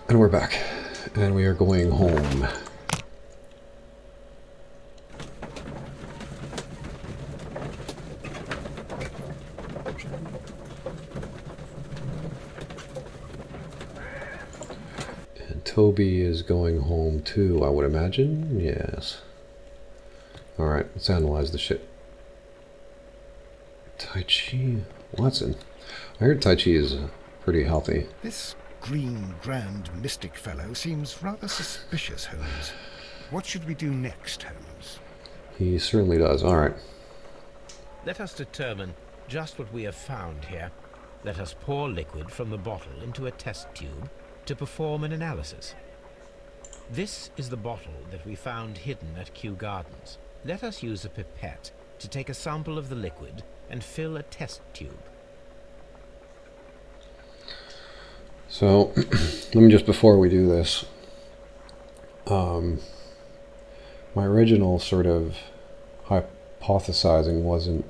And we're back. And we are going home. And Toby is going home too, I would imagine. Yes. Alright, let's analyze the shit. Tai Chi Watson. I heard Tai Chi is pretty healthy. This green grand mystic fellow seems rather suspicious, Holmes. What should we do next, Holmes? He certainly does. Alright. Let us determine just what we have found here. Let us pour liquid from the bottle into a test tube to perform an analysis. This is the bottle that we found hidden at Kew Gardens. Let us use a pipette to take a sample of the liquid and fill a test tube. So, let me just, before we do this, my original sort of hypothesizing wasn't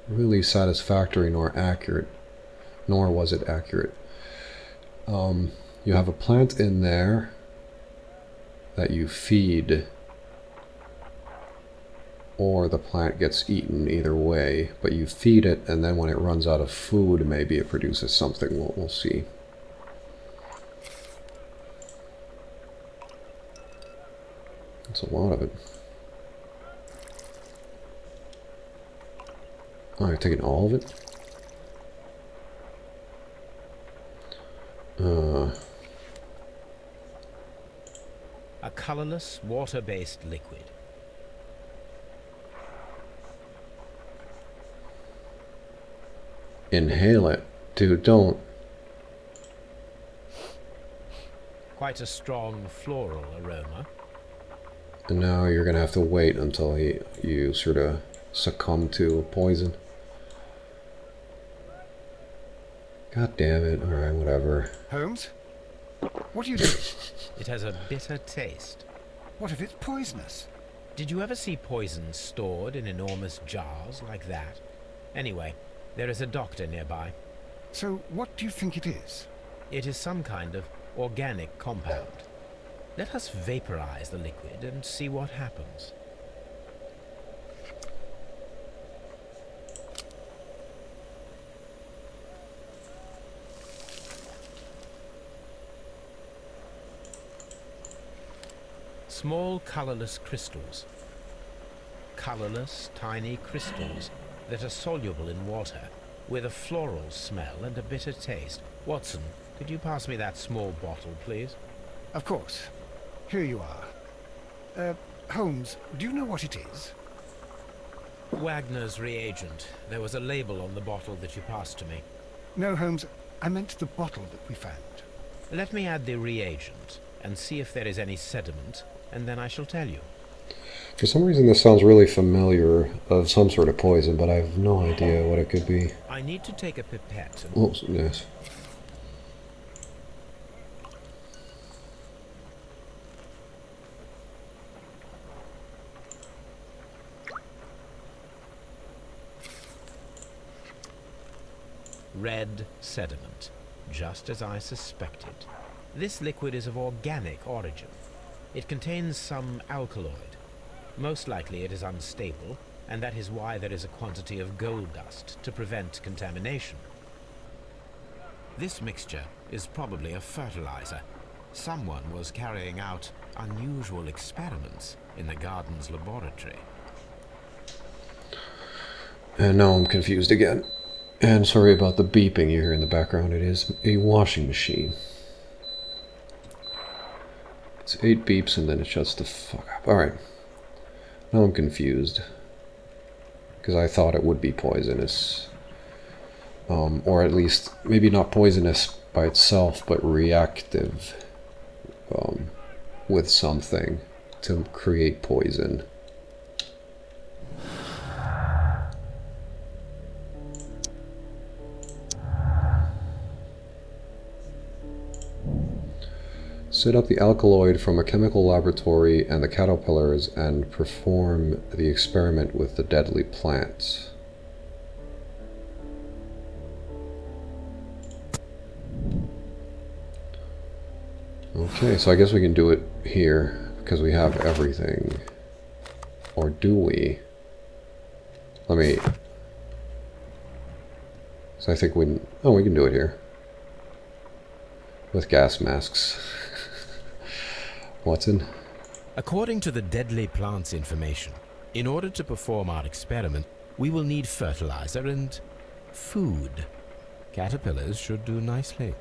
really satisfactory nor accurate, nor was it accurate. You have a plant in there that you feed, or the plant gets eaten, either way, but you feed it, and then when it runs out of food, maybe it produces something. We'll see. That's a lot of it. Oh, you're taking all of it? A colorless, water-based liquid. Inhale it. Dude, don't. Quite a strong floral aroma. And now you're gonna have to wait until you sort of succumb to poison. God damn it. Alright, whatever. Holmes? What are you doing? It has a bitter taste. What if it's poisonous? Did you ever see poison stored in enormous jars like that? Anyway, there is a doctor nearby. So what do you think it is? It is some kind of organic compound. Let us vaporize the liquid and see what happens. Small colorless crystals. Colorless, tiny crystals that are soluble in water, with a floral smell and a bitter taste. Watson, could you pass me that small bottle, please? Of course. Here you are. Holmes, do you know what it is? Wagner's reagent. There was a label on the bottle that you passed to me. No, Holmes, I meant the bottle that we found. Let me add the reagent and see if there is any sediment, and then I shall tell you. For some reason this sounds really familiar, of some sort of poison, but I have no idea what it could be. I need to take a pipette and... Oh, yes. Red sediment, just as I suspected. This liquid is of organic origin. It contains some alkaloid. Most likely it is unstable, and that is why there is a quantity of gold dust to prevent contamination. This mixture is probably a fertilizer. Someone was carrying out unusual experiments in the garden's laboratory. And now I'm confused again. And sorry about the beeping you hear in the background. It is a washing machine. It's 8 beeps and then it shuts the fuck up. Alright. Now I'm confused. Because I thought it would be poisonous. Or at least, maybe not poisonous by itself, but reactive with something to create poison. Set up the alkaloid from a chemical laboratory and the caterpillars and perform the experiment with the deadly plants. Okay, so I guess we can do it here because we have everything. Or do we? Let me... So I think we... Oh, we can do it here. With gas masks. Watson? According to the deadly plants information, in order to perform our experiment, we will need fertilizer and food. Caterpillars should do nicely.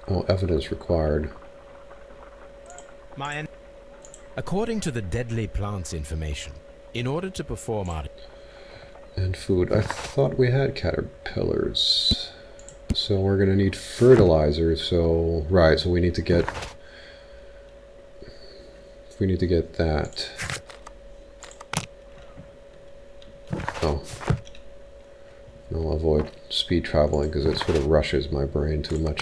Oh, evidence required. According to the deadly plants information, in order to perform our... And food. I thought we had caterpillars. So we're going to need fertilizer. So, right, so we need to get... We need to get that. Oh. I'll avoid speed traveling because it sort of rushes my brain too much.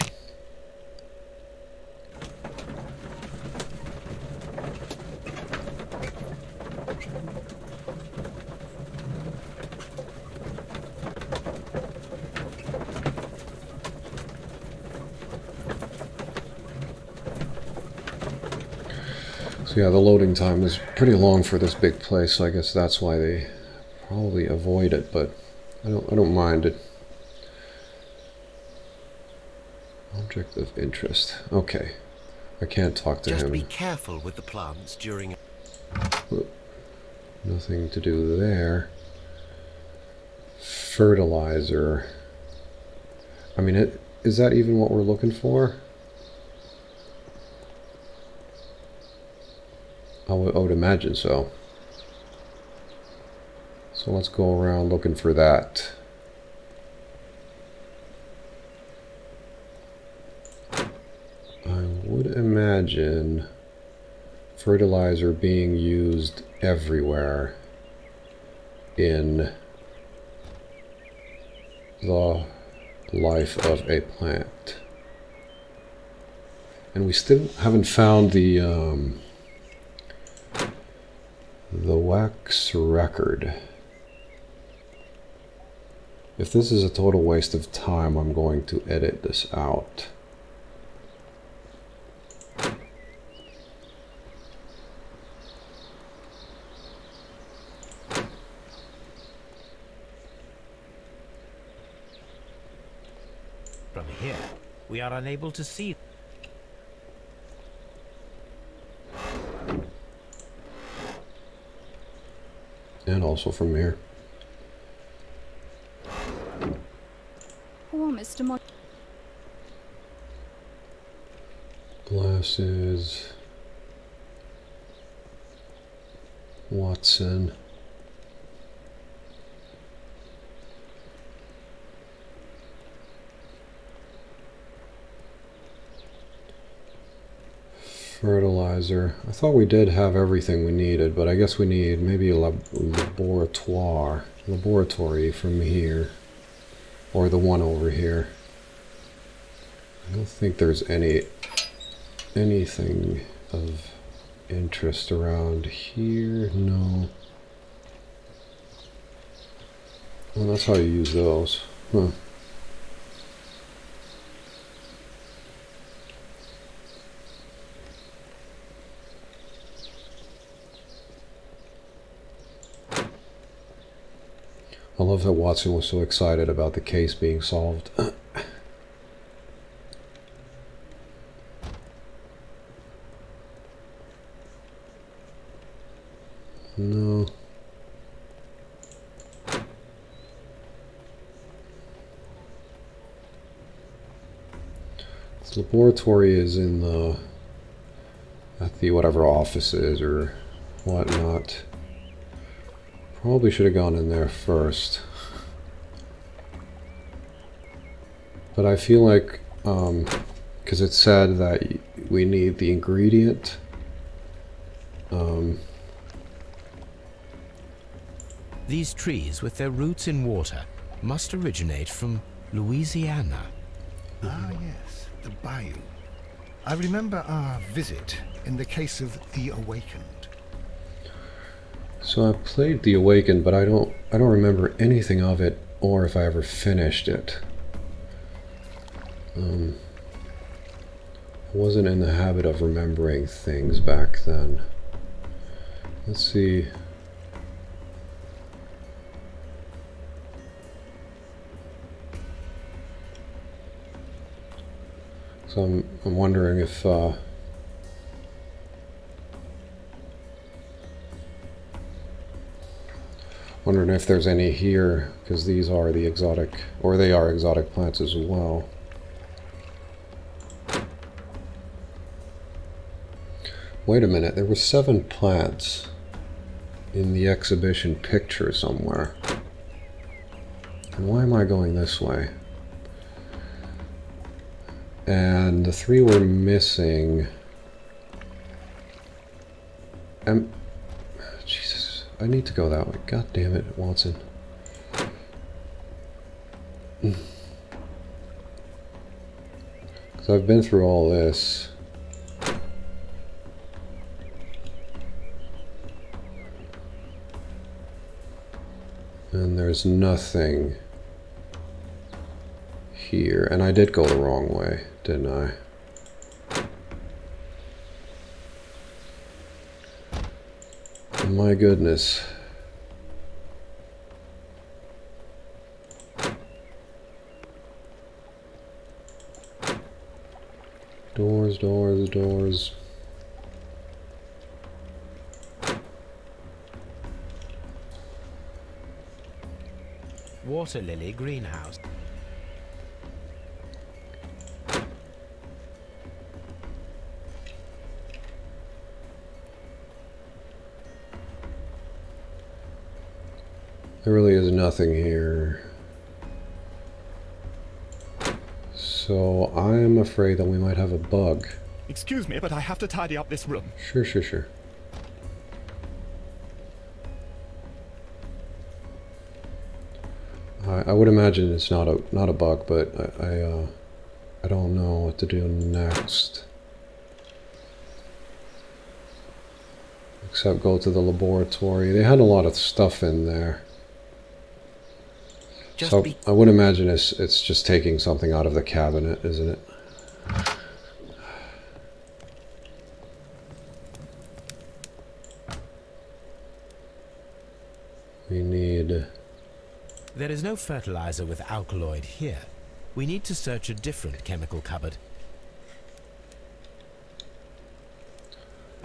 So yeah, the loading time is pretty long for this big place, so I guess that's why they probably avoid it, but I don't mind it. Object of interest. Okay. I can't talk to him. Just be careful with the plants during... Nothing to do there. Fertilizer. I mean, is that even what we're looking for? I would imagine so. So let's go around looking for that. I would imagine fertilizer being used everywhere in the life of a plant. And we still haven't found the wax record. If this is a total waste of time, I'm going to edit this out. From here, we are unable to see. And also from here. Poor Mr. Glasses. Watson. Fertilizer. I thought we did have everything we needed, but I guess we need maybe a laboratory from here. Or the one over here. I don't think there's anything of interest around here. No. Well, that's how you use those. Huh. I love that Watson was so excited about the case being solved. No. This laboratory is in at the whatever office is or whatnot. Probably should have gone in there first. But I feel like, because it said that we need the ingredient. These trees, with their roots in water, must originate from Louisiana. Ah, yes, the bayou. I remember our visit in the case of The Awakened. So I played The Awakened, but I don't remember anything of it or if I ever finished it. I wasn't in the habit of remembering things back then. Let's see. So I'm wondering if there's any here, because these are the exotic, or they are exotic plants as well. Wait a minute, there were 7 plants in the exhibition picture somewhere. And why am I going this way? And the 3 were missing. Jesus, I need to go that way. God damn it, Watson. Because I've been through all this. And there's nothing here. And I did go the wrong way, didn't I? My goodness. Doors, doors, doors. Water lily greenhouse. There really is nothing here. So I'm afraid that we might have a bug. Excuse me, but I have to tidy up this room. Sure, sure, sure. I would imagine it's not a bug, but I don't know what to do next. Except go to the laboratory. They had a lot of stuff in there. So I would imagine it's just taking something out of the cabinet, isn't it? We need... There is no fertilizer with alkaloid here. We need to search a different chemical cupboard.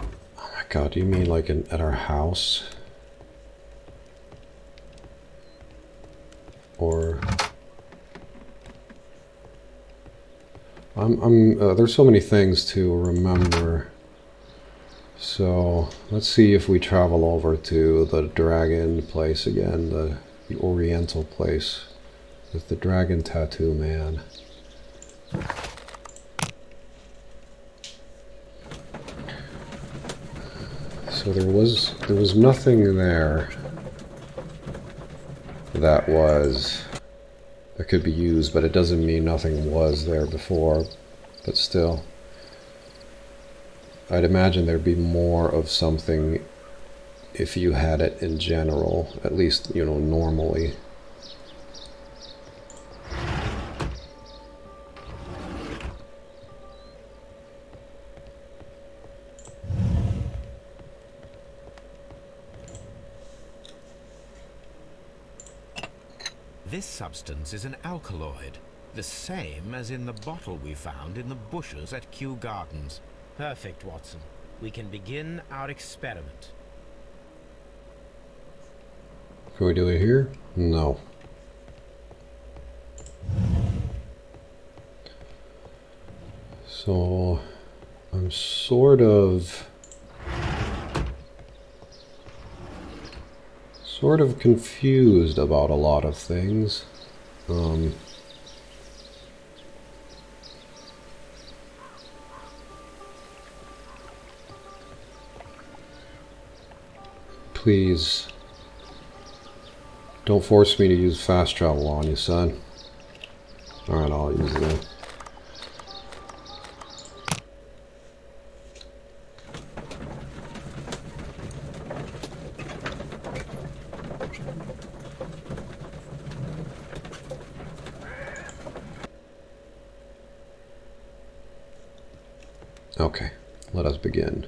Oh my god, do you mean like at our house? Or... there's so many things to remember. So, let's see if we travel over to the dragon place again, the oriental place with the dragon tattoo man. So there was nothing there that could be used, but it doesn't mean nothing was there before. But still, I'd imagine there'd be more of something if you had it in general, at least, you know, normally. This substance is an alkaloid, the same as in the bottle we found in the bushes at Kew Gardens. Perfect, Watson. We can begin our experiment. Can we do it here? No. So, I'm sort of confused about a lot of things. Please, don't force me to use fast travel on you, son. Alright, I'll use that. Okay, let us begin.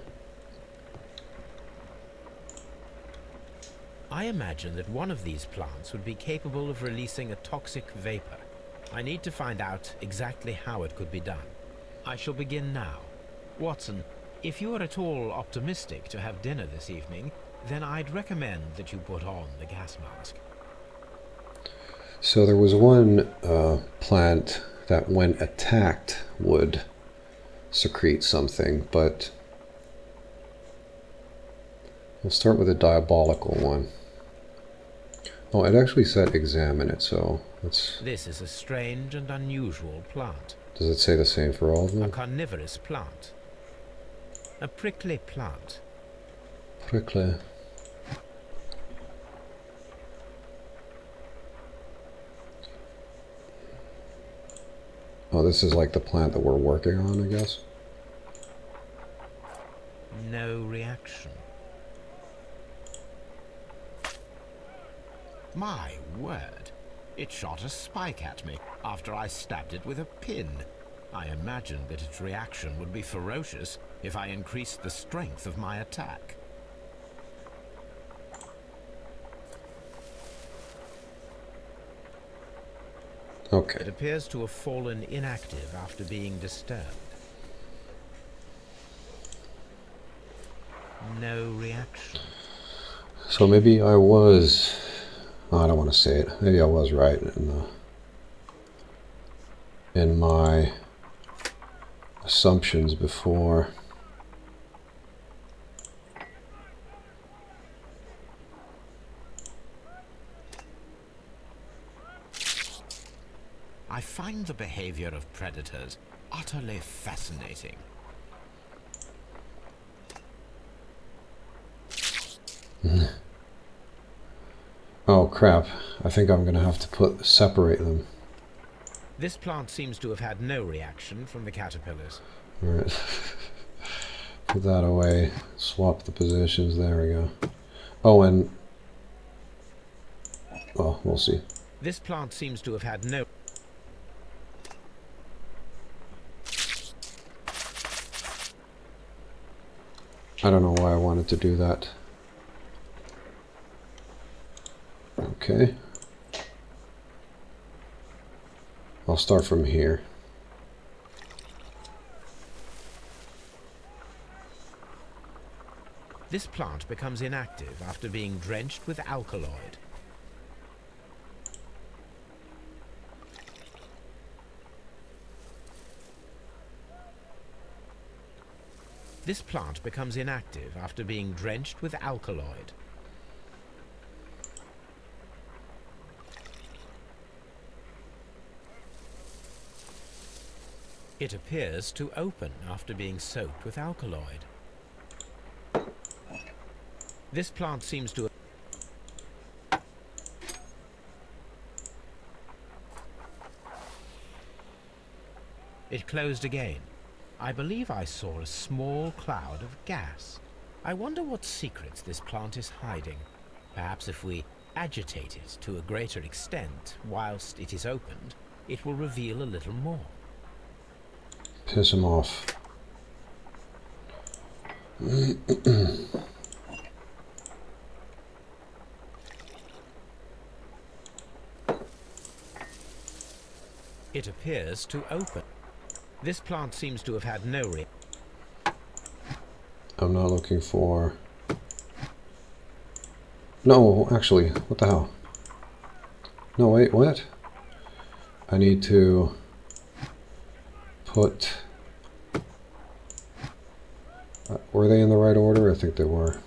I imagine that one of these plants would be capable of releasing a toxic vapor. I need to find out exactly how it could be done. I shall begin now. Watson, if you are at all optimistic to have dinner this evening, then I'd recommend that you put on the gas mask. So there was one plant that when attacked would secrete something, but we'll start with a diabolical one. Oh, it actually said examine it, so let's... This is a strange and unusual plant. Does it say the same for all of A them? carnivorous plant. A prickly plant. Prickly. Oh, this is like the plant that we're working on, I guess? No reaction. My word! It shot a spike at me after I stabbed it with a pin. I imagined that its reaction would be ferocious if I increased the strength of my attack. Okay. It appears to have fallen inactive after being disturbed. No reaction. So maybe I was... Oh, I don't want to say it. Maybe I was right in my assumptions before. I find the behavior of predators utterly fascinating. Oh crap, I think I'm gonna have to separate them. This plant seems to have had no reaction from the caterpillars. Alright. Put that away. Swap the positions. There we go. Oh, and... Well, we'll see. This plant seems to have had no... I don't know why I wanted to do that. Okay. I'll start from here. This plant becomes inactive after being drenched with alkaloid. This plant becomes inactive after being drenched with alkaloid. It appears to open after being soaked with alkaloid. This plant seems to... It closed again. I believe I saw a small cloud of gas. I wonder what secrets this plant is hiding. Perhaps if we agitate it to a greater extent whilst it is opened, it will reveal a little more. Piss him off. It appears to open. This plant seems to have had no I'm not looking for... No, actually, what the hell? No, wait, what? I need to put... were they in the right order? I think they were.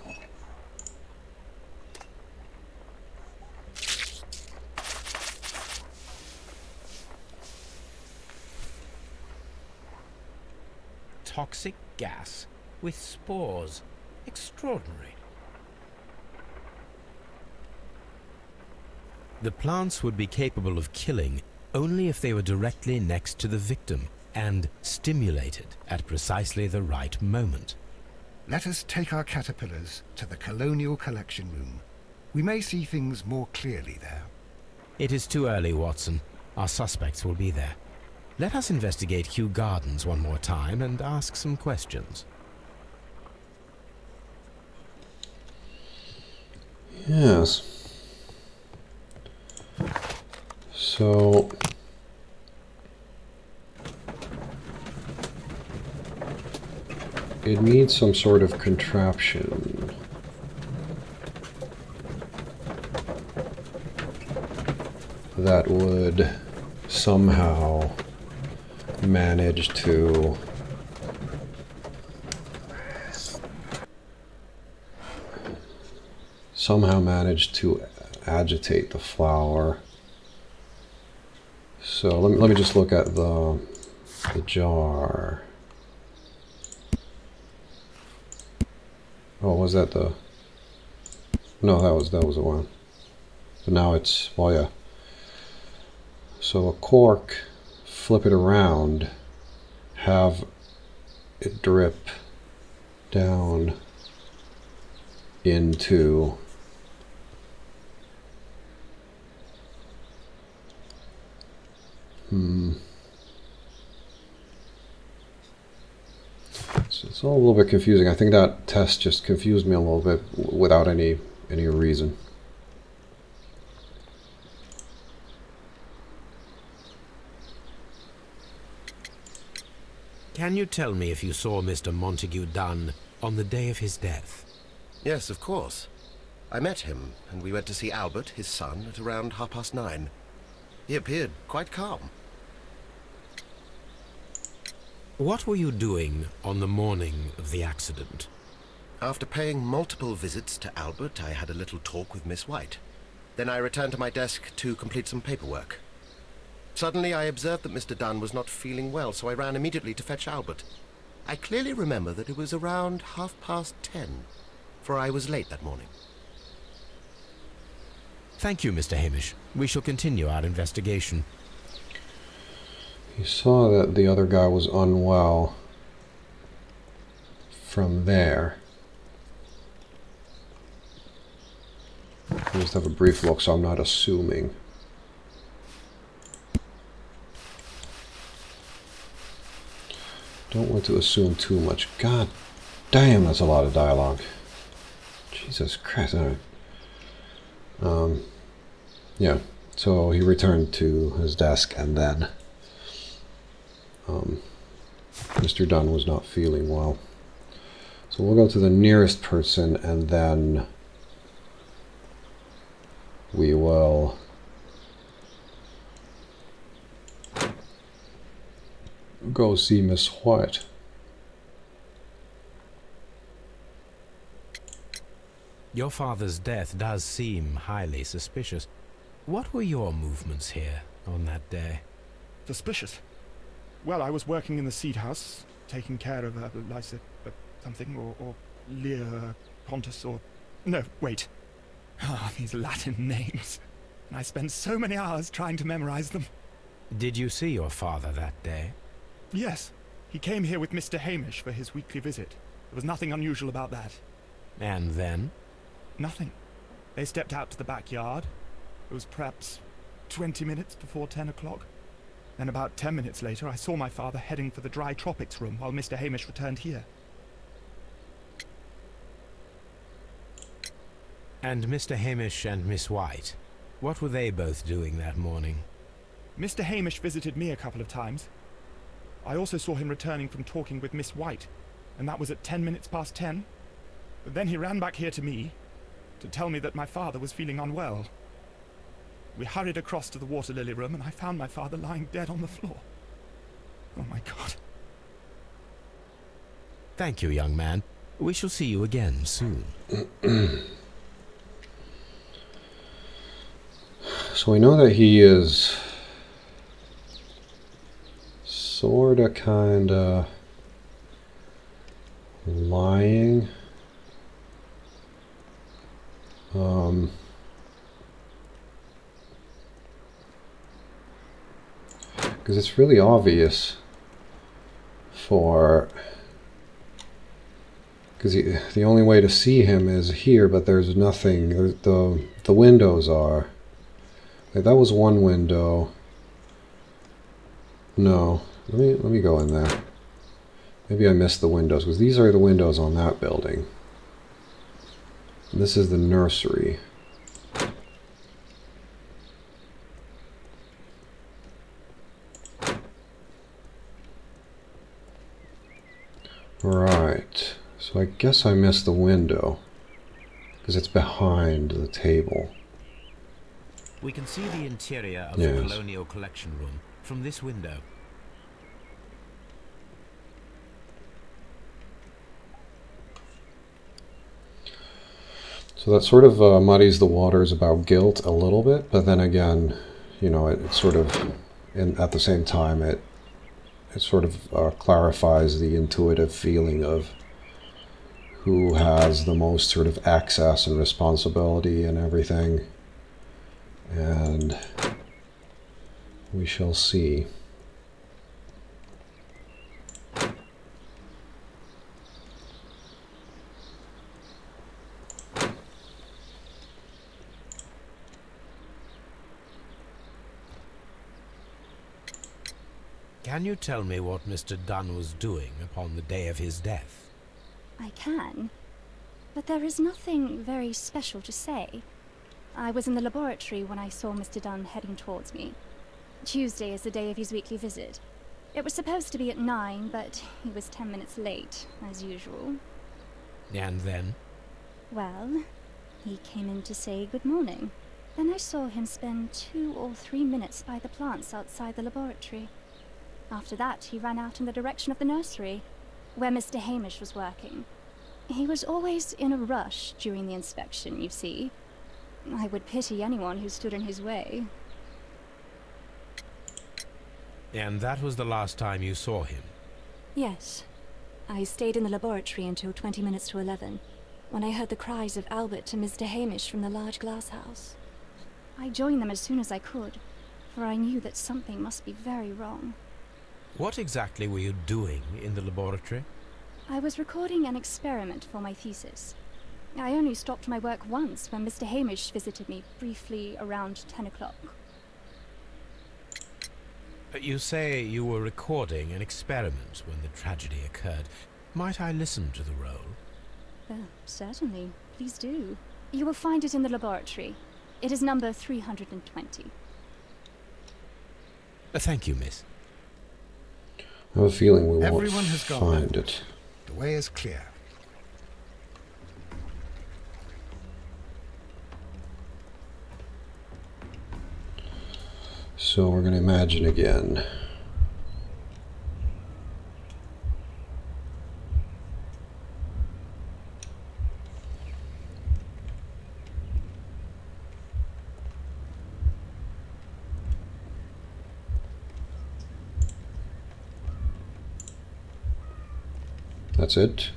toxic gas with spores. Extraordinary. The plants would be capable of killing only if they were directly next to the victim and stimulated at precisely the right moment. Let us take our caterpillars to the Colonial Collection Room. We may see things more clearly there. It is too early, Watson. Our suspects will be there. Let us investigate Kew Gardens one more time and ask some questions. Yes. So... it needs some sort of contraption. That would somehow manage to agitate the flour. So let me just look at the jar. Oh, was that the... no, that was the one. But now it's... well, yeah. So a cork, flip it around, have it drip down into So it's all a little bit confusing. I think that test just confused me a little bit without any reason. Can you tell me if you saw Mr. Montague Dunn on the day of his death? Yes, of course. I met him, and we went to see Albert, his son, at around 9:30. He appeared quite calm. What were you doing on the morning of the accident? After paying multiple visits to Albert, I had a little talk with Miss White. Then I returned to my desk to complete some paperwork. Suddenly I observed that Mr. Dunn was not feeling well, so I ran immediately to fetch Albert. I clearly remember that it was around 10:30, for I was late that morning. Thank you, Mr. Hamish. We shall continue our investigation. You saw that the other guy was unwell from there. I just have a brief look, so I'm not assuming. Don't want to assume too much. God damn, that's a lot of dialogue. Jesus Christ. All right. Yeah, so he returned to his desk, and then Mr. Dunn was not feeling well. So we'll go to the nearest person, and then we will go see Miss White. Your father's death does seem highly suspicious. What were your movements here on that day? Suspicious. Well, I was working in the seed house, taking care of Lysa, something, or Lear, Pontus, or... no, wait. Ah, these Latin names. And I spent so many hours trying to memorize them. Did you see your father that day? Yes. He came here with Mr. Hamish for his weekly visit. There was nothing unusual about that. And then? Nothing. They stepped out to the backyard. It was perhaps 20 minutes before 10 o'clock. Then about 10 minutes later, I saw my father heading for the dry tropics room while Mr. Hamish returned here. And Mr. Hamish and Miss White, what were they both doing that morning? Mr. Hamish visited me a couple of times. I also saw him returning from talking with Miss White, and that was at 10 minutes past 10. But then he ran back here to me to tell me that my father was feeling unwell. We hurried across to the water lily room, and I found my father lying dead on the floor. Oh my God. Thank you, young man. We shall see you again soon. So we know that he is sorta, kinda lying. Because it's really obvious for... because the only way to see him is here, but there's nothing. The windows are... like, that was one window. No. Let me go in there. Maybe I missed the windows, because these are the windows on that building. And this is the nursery. Right. So I guess I missed the window, because it's behind the table. We can see the interior of Yes. the Colonial Collection Room from this window. So that sort of muddies the waters about guilt a little bit, but then again, you know, it sort of, at the same time, it sort of clarifies the intuitive feeling of who has the most sort of access and responsibility and everything. And we shall see. Can you tell me what Mr. Dunn was doing upon the day of his death? I can, but there is nothing very special to say. I was in the laboratory when I saw Mr. Dunn heading towards me. Tuesday is the day of his weekly visit. It was supposed to be at 9, but he was 10 minutes late, as usual. And then? Well, he came in to say good morning. Then I saw him spend 2 or 3 minutes by the plants outside the laboratory. After that, he ran out in the direction of the nursery, where Mr. Hamish was working. He was always in a rush during the inspection, you see. I would pity anyone who stood in his way. And that was the last time you saw him? Yes. I stayed in the laboratory until 20 minutes to 11, when I heard the cries of Albert and Mr. Hamish from the large glass house. I joined them as soon as I could, for I knew that something must be very wrong. What exactly were you doing in the laboratory? I was recording an experiment for my thesis. I only stopped my work once when Mr. Hamish visited me briefly around 10 o'clock. You say you were recording an experiment when the tragedy occurred. Might I listen to the roll? Certainly. Please do. You will find it in the laboratory. It is number 320. Thank you, miss. I have a feeling we won't Everyone has gone. find it. The way is clear. So we're going to imagine again. That's it.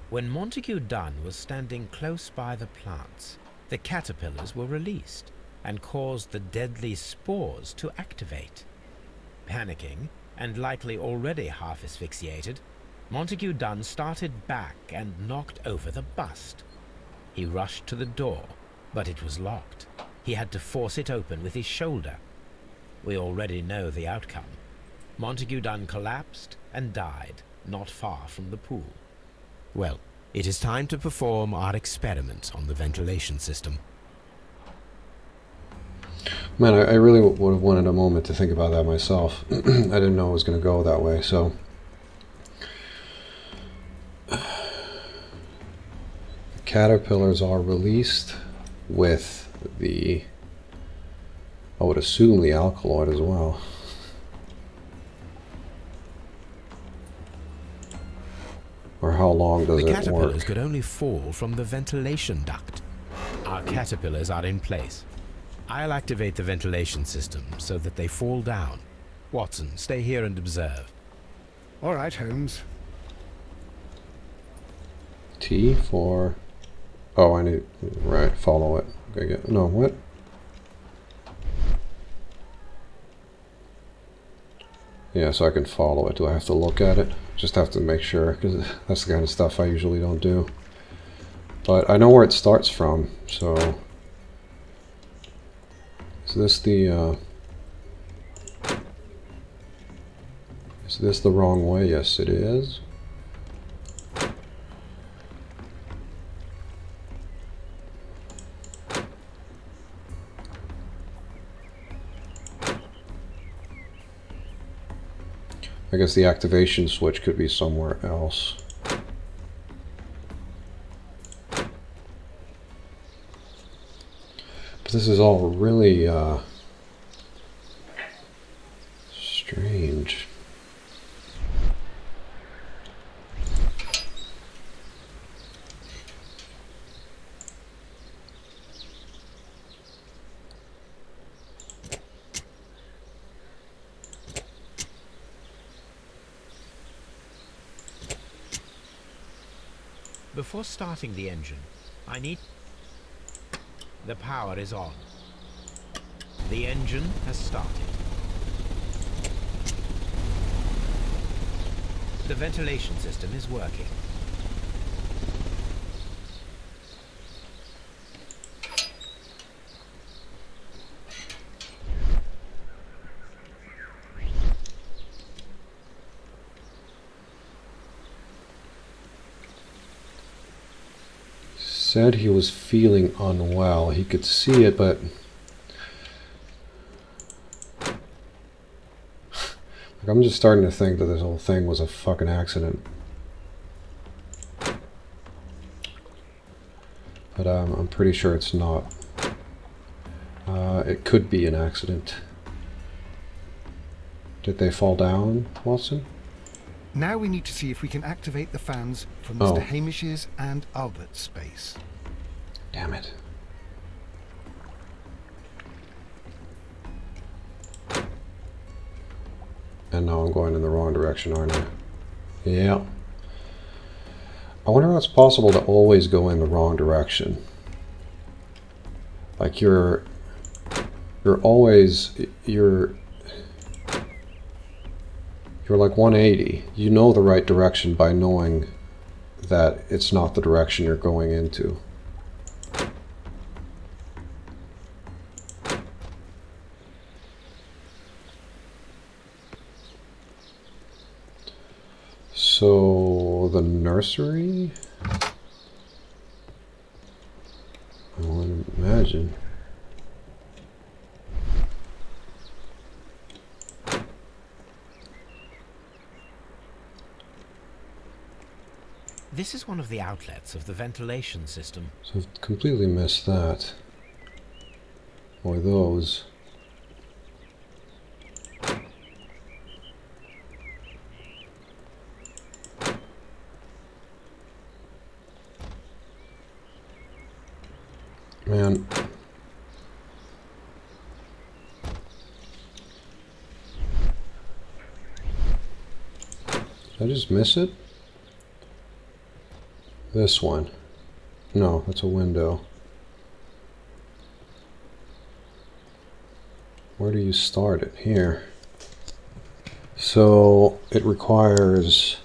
When Montague Dunn was standing close by the plants, the caterpillars were released and caused the deadly spores to activate. Panicking, and likely already half asphyxiated, Montague Dunn started back and knocked over the bust. He rushed to the door, but it was locked. He had to force it open with his shoulder. We already know the outcome. Montague Dunn collapsed and died not far from the pool. Well, it is time to perform our experiment on the ventilation system. Man, I really would have wanted a moment to think about that myself. I didn't know it was going to go that way, so... Caterpillars are released with the... I would assume the alkaloid as well. Or how long does The it caterpillars work? could only fall from the ventilation duct. Our caterpillars are in place. I'll activate the ventilation system so that they fall down. Watson, stay here and observe. All right, Holmes. T for Oh, I need... Right, follow it. Okay, no, what? Yeah, so I can follow it. Do I have to look at it? Just have to make sure, because that's the kind of stuff I usually don't do. But I know where it starts from, so... Is this the, Is this the wrong way? Yes, it is. I guess the activation switch could be somewhere else. But this is all really, strange. Before starting the engine, I need... The power is on. The engine has started. The ventilation system is working. Said he was feeling unwell. He could see it, but like, I'm just starting to think that this whole thing was a fucking accident. But I'm pretty sure it's not. It could be an accident. Did they fall down, Watson? Now we need to see if we can activate the fans from Oh. Mr. Hamish's and Albert's space. Damn it. And now I'm going in the wrong direction, aren't I? Yeah. I wonder how it's possible to always go in the wrong direction. Like you're always, you're like 180. You know the right direction by knowing that it's not the direction you're going into. So, the nursery? I would imagine. This is one of the outlets of the ventilation system. So I've completely missed that. Or those. Man. Did I just miss it? This one. No, that's a window. Where do you start it? Here. So it requires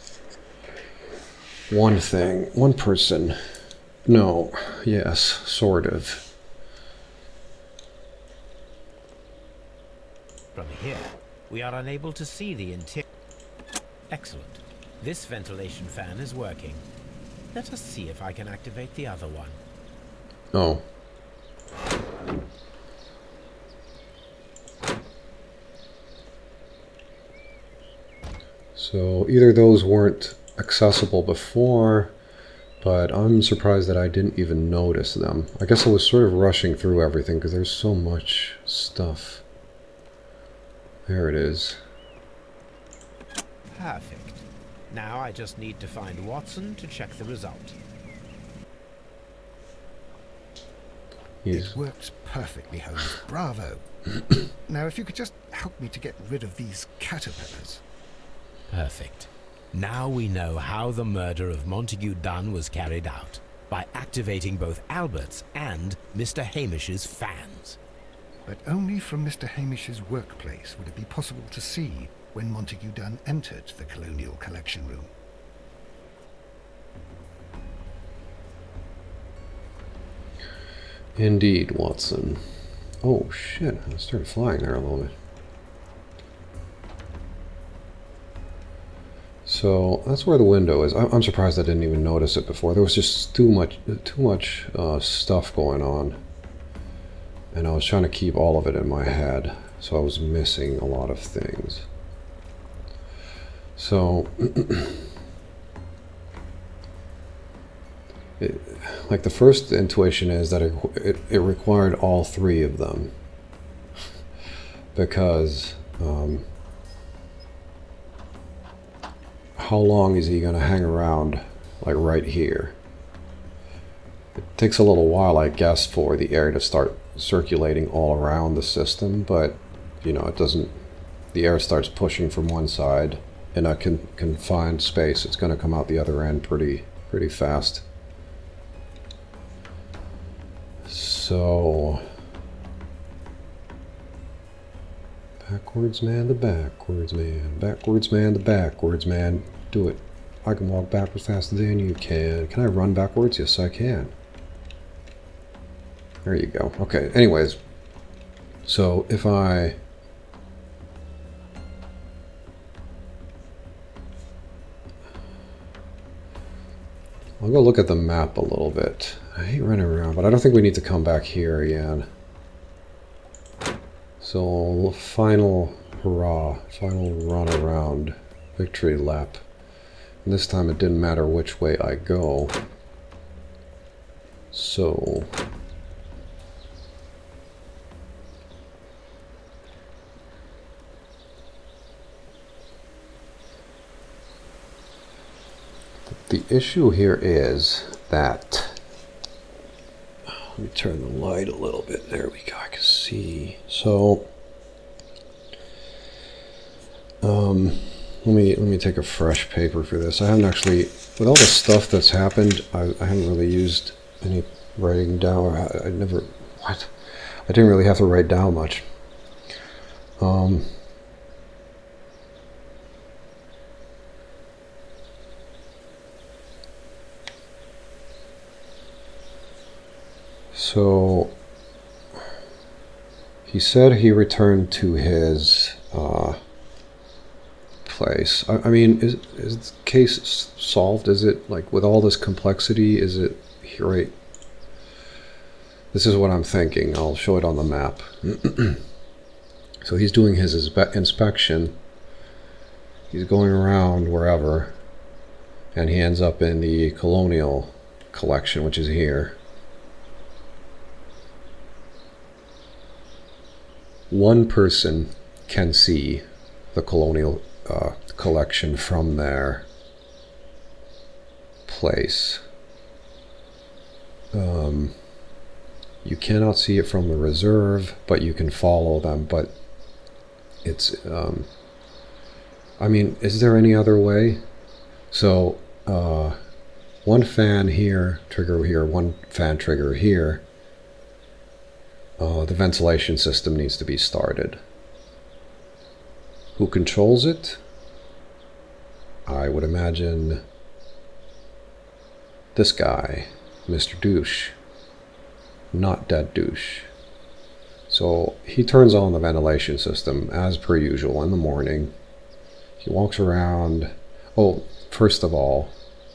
one thing, one person. No, yes, sort of. From here, we are unable to see the interior. Excellent. This ventilation fan is working. Let us see if I can activate the other one. Oh. So either those weren't accessible before, but I'm surprised that I didn't even notice them. I guess I was sort of rushing through everything because there's so much stuff. There it is. Perfect. Now I just need to find Watson to check the result. He's... It works perfectly, Holmes. Bravo. Now, if you could just help me to get rid of these caterpillars. Perfect. Now we know how the murder of Montague Dunn was carried out. by activating both Albert's and Mr. Hamish's fans. But only from Mr. Hamish's workplace would it be possible to see when Montague Dunn entered the Colonial Collection Room. Indeed, Watson. Oh shit, I started flying there a little bit. So that's where the window is. I'm surprised I didn't even notice it before. There was just too much stuff going on, and I was trying to keep all of it in my head, so I was missing a lot of things. So, like the first intuition is that it required all three of them, because how long is he going to hang around, like right here? It takes a little while, I guess, for the air to start circulating all around the system, but you know, it doesn't. The air starts pushing from one side in a confined space. It's going to come out the other end pretty fast. So, backwards man, the backwards man, backwards man, the backwards man. Do it. I can walk backwards faster than you can. Can I run backwards? Yes, I can. There you go. Okay, anyways. So, if I'll go look at the map a little bit. I hate running around, but I don't think we need to come back here again. So, final hurrah, final run around, victory lap. And this time it didn't matter which way I go. So, the issue here is that, let me turn the light a little bit. There we go. I can see. So, let me take a fresh paper for this. I haven't actually, with all the stuff that's happened, I haven't really used any writing down. I didn't really have to write down much. So, he said he returned to his place. I mean, is the case solved? Is it, like, with all this complexity, is it right? This is what I'm thinking. I'll show it on the map. So he's doing his inspection. He's going around wherever, and he ends up in the Colonial Collection, which is here. One person can see the Colonial Collection from their place. You cannot see it from the reserve, but you can follow them. But it's, I mean, is there any other way? So, one fan here, trigger here, one fan trigger here. The ventilation system needs to be started. Who controls it? I would imagine this guy, Mr. Douche, not Dead Douche. So he turns on the ventilation system as per usual in the morning. He walks around. Oh, first of all,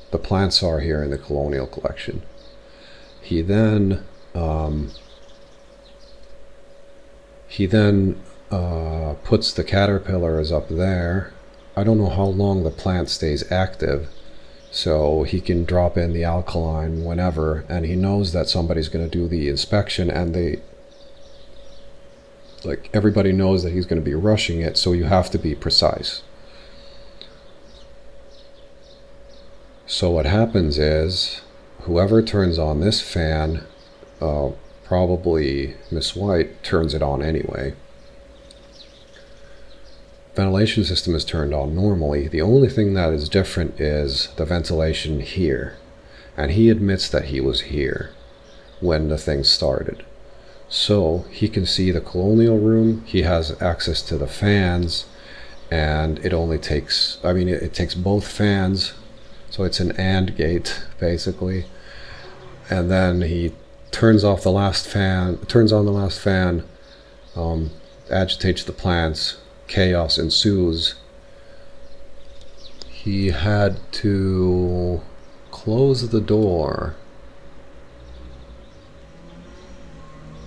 the plants are here in the Colonial Collection. He then puts the caterpillars up there. I don't know how long the plant stays active, so he can drop in the alkaline whenever, and he knows that somebody's going to do the inspection, and everybody knows that he's going to be rushing it, so you have to be precise. So what happens is, whoever turns on this fan, probably Miss White, turns it on anyway. Ventilation system is turned on normally. The only thing that is different is the ventilation here. And he admits that he was here when the thing started. So he can see the colonial room, he has access to the fans, and it only takes, I mean, it takes both fans, so it's an AND gate, basically. And then he turns on the last fan, agitates the plants, chaos ensues. He had to close the door.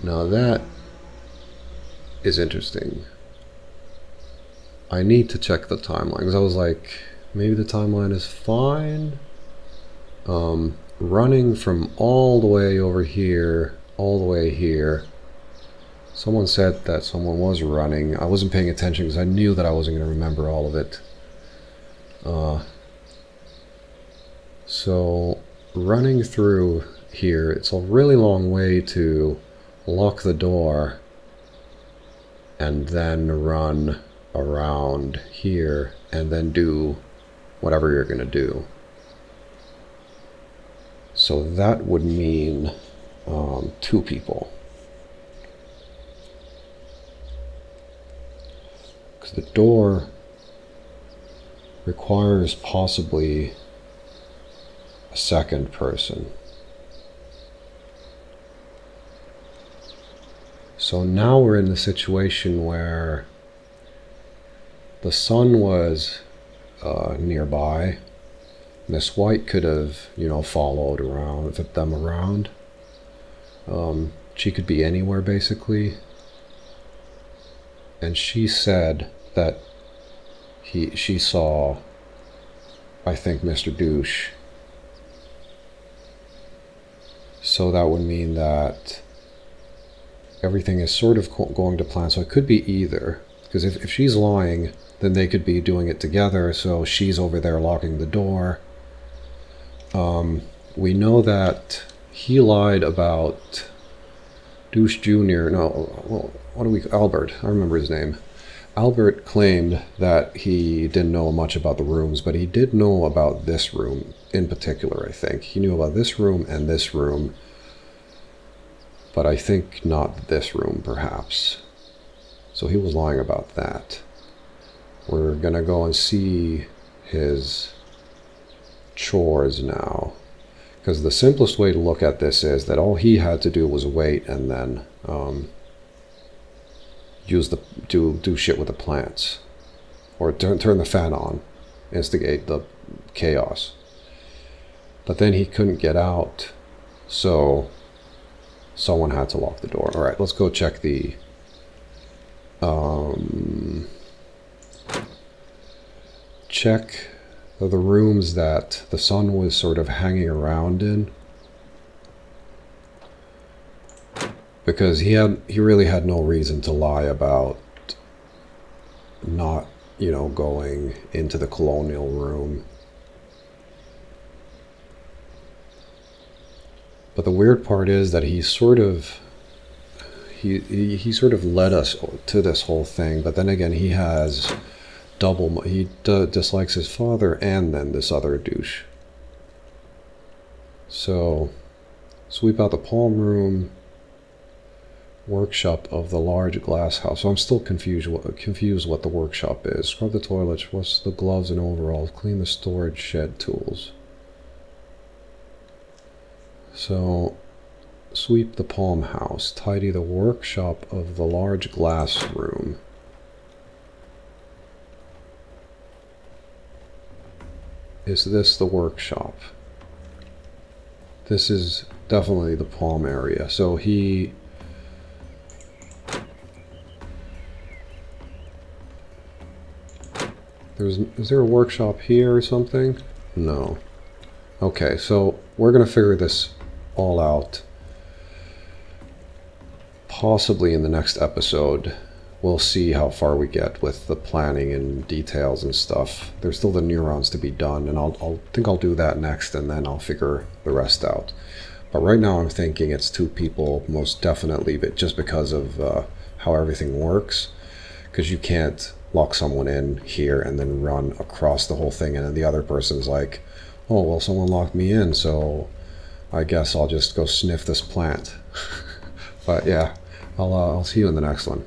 Now that is interesting. I need to check the timeline, because I was like, maybe the timeline is fine. Running from all the way over here, all the way here. Someone said that someone was running. I wasn't paying attention because I knew that I wasn't going to remember all of it. So running through here, it's a really long way to lock the door and then run around here and then do whatever you're going to do. So that would mean 2 people. Because the door requires possibly a second person. So now we're in the situation where the sun was nearby. Miss White could have, followed around, them around. She could be anywhere, basically. And she said that she saw, I think, Mr. Douche. So that would mean that everything is sort of going to plan. So it could be either. Because if she's lying, then they could be doing it together. So she's over there locking the door. We know that he lied about Douche Jr. No, well, Albert. I remember his name. Albert claimed that he didn't know much about the rooms, but he did know about this room in particular, I think. He knew about this room and this room, but I think not this room, perhaps. So he was lying about that. We're gonna go and see his chores now, because the simplest way to look at this is that all he had to do was wait and then do shit with the plants, or turn the fan on, instigate the chaos. But then he couldn't get out, so someone had to lock the door. All right, let's go check the check the rooms that the sun was sort of hanging around in, because he really had no reason to lie about not, going into the colonial room. But the weird part is that he sort of led us to this whole thing, but then again he has he dislikes his father and then this other douche. So sweep out the palm room, workshop of the large glass house. So I'm still confused what the workshop is. Scrub the toilets, wash the gloves and overalls, clean the storage shed tools. So sweep the palm house, tidy the workshop of the large glass room. Is this the workshop? This is definitely the palm area. So is there a workshop here or something? No. Okay, so we're gonna figure this all out possibly in the next episode. We'll see how far we get with the planning and details and stuff. There's still the neurons to be done, and I'll think I'll do that next, and then I'll figure the rest out. But right now I'm thinking it's 2 people, most definitely, but just because of how everything works. Because you can't lock someone in here and then run across the whole thing, and then the other person's like, oh, well, someone locked me in, so I guess I'll just go sniff this plant. But yeah, I'll see you in the next one.